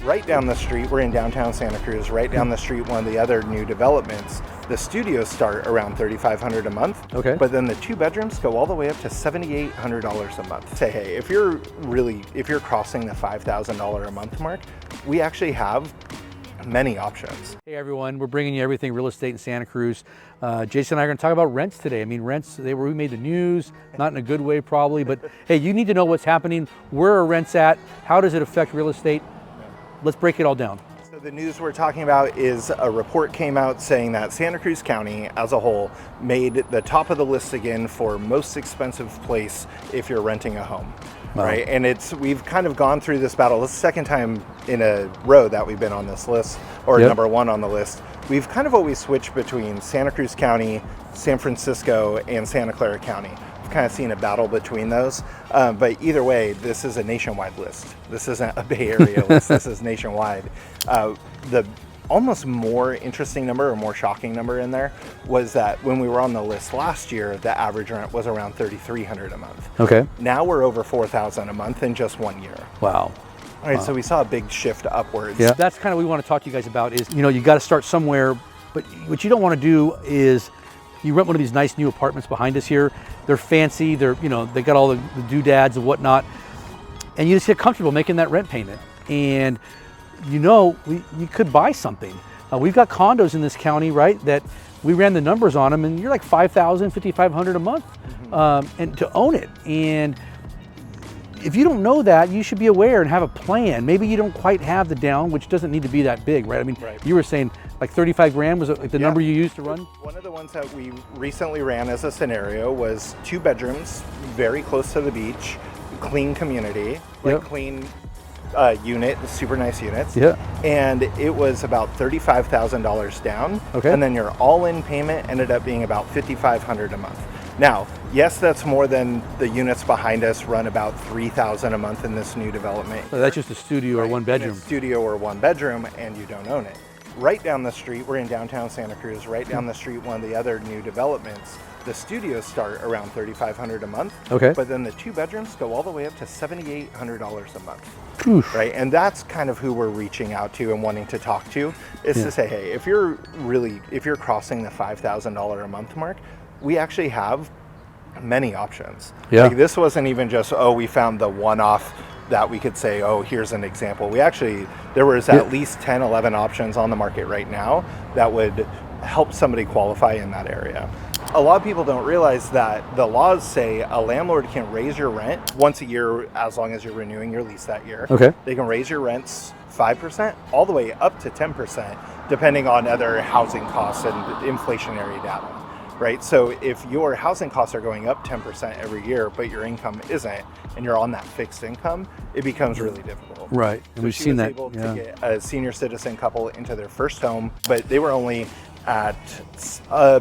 Right down the street, we're in downtown Santa Cruz, right down the street, one of the other new developments, the studios start around $3,500 a month. Okay. But then the 2 bedrooms go all the way up to $7,800 a month. Say, hey, if you're crossing the $5,000 a month mark, we actually have many options. Hey everyone, we're bringing you everything real estate in Santa Cruz. Jason and I are going to talk about rents today. I mean, rents, we made the news, not in a good way probably, but hey, you need to know what's happening. Where are rents at? How does it affect real estate? Let's break it all down. So the news we're talking about is a report came out saying that Santa Cruz County as a whole made the top of the list again for most expensive place if you're renting a home. Wow. Right? And we've kind of gone through this battle. This is the second time in a row that we've been on this list, or number one on the list. We've kind of always switched between Santa Cruz County, San Francisco, and Santa Clara County. We've kind of seen a battle between those. But either way, this is a nationwide list. This isn't a Bay Area list. This is nationwide. The almost more interesting number or more shocking number in there was that when we were on the list last year, the average rent was around $3,300 a month. Okay. Now we're over $4,000 a month in just 1 year. Wow. All right, so we saw a big shift upwards. Yeah, that's kind of what we want to talk to you guys about is, you got to start somewhere, but what you don't want to do is you rent one of these nice new apartments behind us here. They're fancy, they got all the doodads and whatnot, and you just get comfortable making that rent payment. And you could buy something. We've got condos in this county, right, that we ran the numbers on them, and you're like $5,000, $5,500 a month, and to own it. And if you don't know that, you should be aware and have a plan. Maybe you don't quite have the down, which doesn't need to be that big, right? I mean, you were saying like 35 grand was like the number you used to run? One of the ones that we recently ran as a scenario was 2 bedrooms, very close to the beach, clean community, clean unit, super nice units. Yeah. And it was about $35,000 down. Okay. And then your all-in payment ended up being about $5,500 a month. Now, yes, that's more than the units behind us run about $3,000 a month in this new development. So that's just a studio or 1 bedroom. A studio or 1 bedroom, and you don't own it. Right down the street, we're in downtown Santa Cruz, right down the street, one of the other new developments, the studios start around $3,500 a month. Okay. But then the 2 bedrooms go all the way up to $7,800 a month. Oof. Right, and that's kind of who we're reaching out to and wanting to talk to, is to say, hey, if you're crossing the $5,000 a month mark, we actually have many options. Yeah. Like this wasn't even just, we found the one-off that we could say, here's an example. There was at least 10, 11 options on the market right now that would help somebody qualify in that area. A lot of people don't realize that the laws say a landlord can raise your rent once a year as long as you're renewing your lease that year. Okay. They can raise your rents 5% all the way up to 10% depending on other housing costs and inflationary data. Right, so if your housing costs are going up 10% every year, but your income isn't, and you're on that fixed income, it becomes really difficult. Right, and we've seen that. She was able to get a senior citizen couple into their first home, but they were only at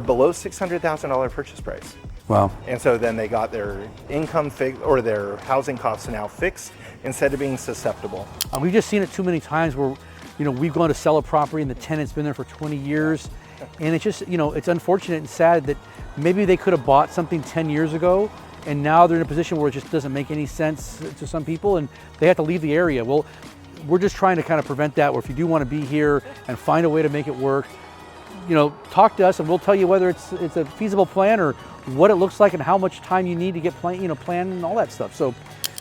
below $600,000 purchase price. Wow. And so then they got their income fixed, or their housing costs now fixed instead of being susceptible. We've just seen it too many times where, we've gone to sell a property and the tenant's been there for 20 years. And it's just, it's unfortunate and sad that maybe they could have bought something 10 years ago and now they're in a position where it just doesn't make any sense to some people and they have to leave the area. Well, we're just trying to kind of prevent that, where if you do want to be here and find a way to make it work, talk to us and we'll tell you whether it's a feasible plan or what it looks like and how much time you need to get plan and all that stuff. So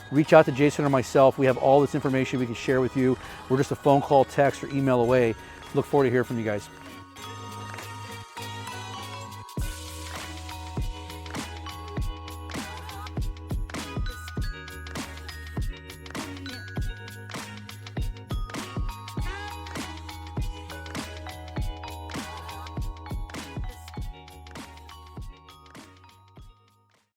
reach out to Jason or myself. We have all this information we can share with you. We're just a phone call, text, or email away. Look forward to hearing from you guys.